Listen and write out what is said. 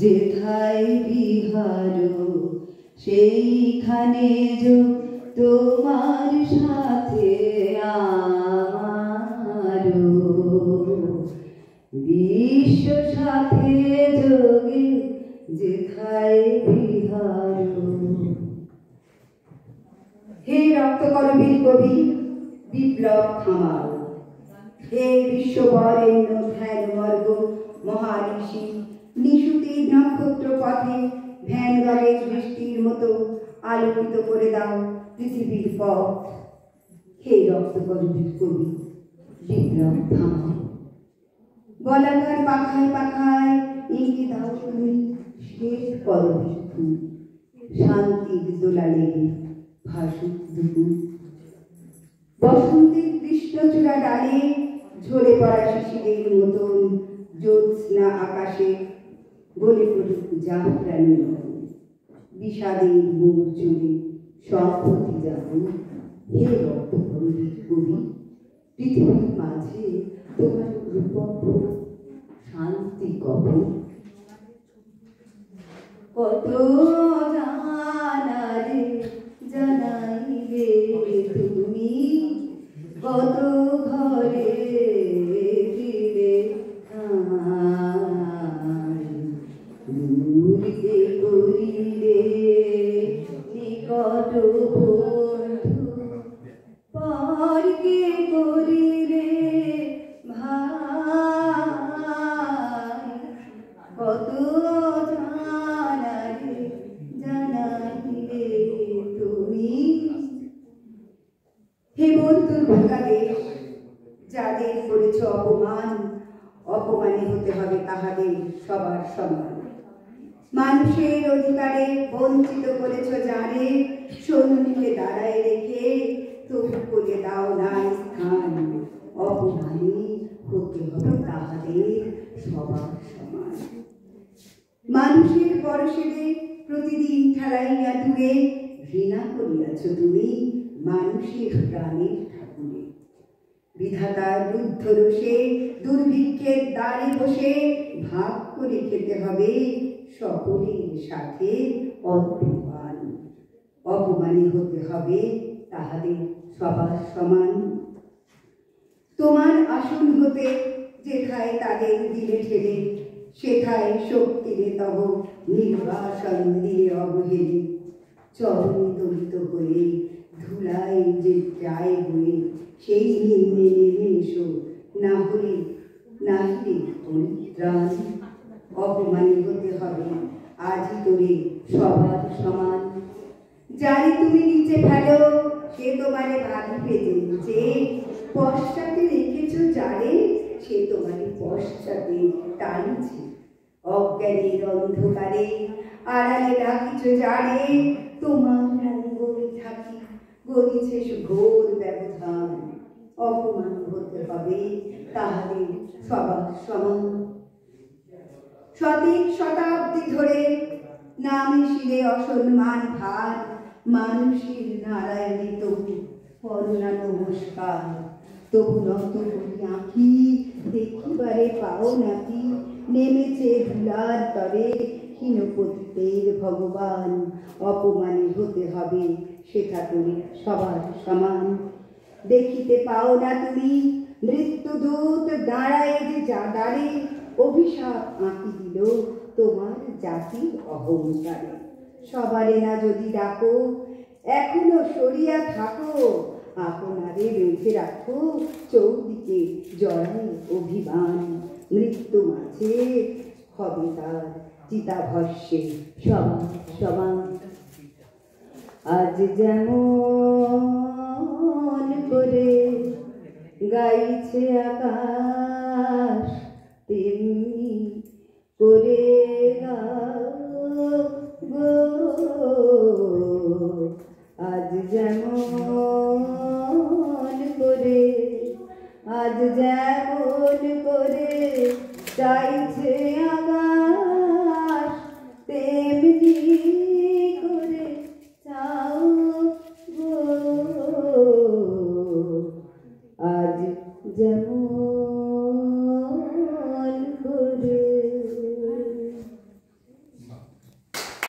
যেথায় বিহার সেইখানে যোগ তোমার সাথে আমার বিশ্ব সাথে যোগে যেথায় বিহার। হে রক্তকরবীর কবি বিপ্লব থামাল, হে বিশ্ববরেণ্য ধ্যানবর্গ মহাঋষি, নিশুতির নক্ষত্র পথে ভ্যানগাড়ির বৃষ্টির মতো আলোকিত করে দাও পৃথিবীর পথ। হে রক্তকরবীর কবি বিপ্লব থামাল, বলাকার পাখায় পাখায় ইঙ্গিত দাও তুমি শেষ পরবেশ ফুল, শান্তির দোলা লেগে ভাসুক দুপুর। বসন্তের কৃষ্ণচূড়া ডালে ঝরে পড়া শিশিরের মতন জ্যোৎস্না আকাশে গলে পড়ুক জাফরানি মতন বিষাদের মুখ জুড়ে সম্প্রতি যাব। হে রক্তকরবীর কবি পৃথিবীর মাঝে তোমার রূপক শান্তি কবর। কত জানারে জানাইবে তুমি, কত ঘরে দিলে দূরকে করিলে নিকট বন্ধু, পরকে করিলে ভাই। কত জানারে জানাইলে তুমি। হে বন্ধুর ভাঙা দেশ, যাদের করেছ অপমান, অপমানে হতে হবে তাহাদের সবার সমান। মানুষের অধিকারে বঞ্চিত করেছ যারে, সৈন্যকে দাঁড়ায় রেখে তবু বলে দাও না স্থান। অপমানে হতে হবে তাহাদের সবার সমান। মানুষের পরশেরে প্রতিদিন ঠেলাইয়া দূরে ঘৃণা করিয়াছ তুমি মানুষের প্রাণের ঠাকুরে। বিধাতার রুদ্ধ রোষে দুর্ভিক্ষের দ্বারে বসে ভাগ করে খেতে হবে সকলের সাথে অল্পমান। অপমানে হতে হবে তাহাদের সবার সমান। তোমার আসন হতে যেথায় তাদের দিলে ঠেলে, সেথায় শক্তিরে তব নির্বাসন দিয়ে অবহেলে। চরণে দলিত হয়ে ধুলায় যে যায় বয়ে, সেই নিম্নে নেমে এসো, না হলে নাহিলে পরিত্রাণ। অপমানে হতে হবে আজই তোরে সবার সমান। যারে তুমি নিচে ফেলো সে তোমারে বাঁধিবে যে নিচে, পশ্চাতে রেখেছ যারে সে তোমারে পশ্চাতে টানছে। অজ্ঞানের অন্ধকারে আড়ালে রাখিছ যারে, তোমার মঙ্গল থাকি গড়িছে ঘোর ব্যবধান। অপমান হতে হবে তাহাদের সবার সমান। শতিক শতাব্দী ধরে নামে শিরে অসম্মান ভার, মানুষের নারায়ণে তবু করুণা নমস্কার। তবু নত করি আঁখি দেখিবারে পাও নাকি, নেমেছে ধুলার তরে হীনপতিতের ভগবান। অপমানে হতে হবে সেটা তুমি সবার সমান। দেখিতে পাও না তুমি মৃত্যুদূত দাঁড়ায় যে দ্বারে, অভিশাপ আঁকি দিল তোমার জাতির অহংকারে। সবারে না যদি ডাকো এখনো সরিয়া থাকো, আপনারে বেঁধে রাখো চৌদিকে জড়ায় অভিমান। মৃত্যু মাঝে হবে তার চিতাভস্যে সমান সমান। আজ যেমন করে গাইছে আকাশ, তেমনি করে গাও গো। আজ যেমন করে চাইছে